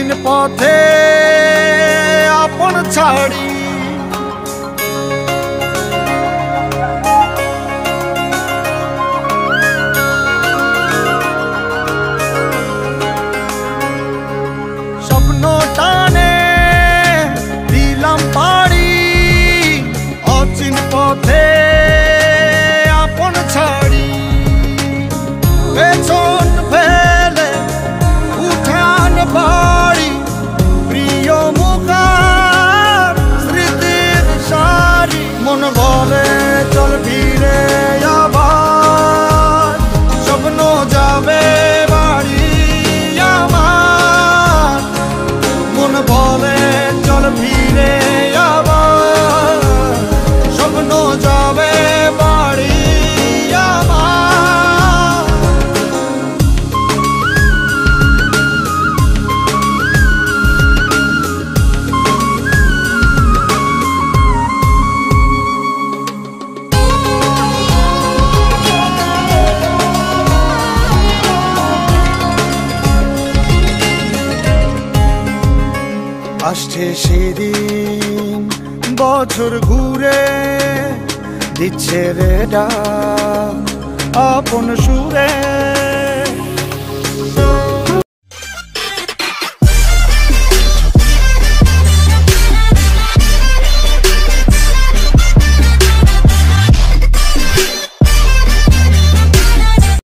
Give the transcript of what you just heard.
অচিন পথে আপন ছাড়ি স্বপ্ন টানে দিলাম পাড়ি অচিন পথে আপন ছাড়ি পেছন ফেলে উঠান বাড়ি প্রিয় মুখার স্মৃতির সারি মন বলে চল ফিরে আবার স্বপ্ন যাবে বাড়ি আমার মন বলে চল ফিরে আবার স্বপ্ন যাবে বাড়ি আমার আসছে সেদিন বছর ঘুরে দিচ্ছে রে ডাক আপন সুরে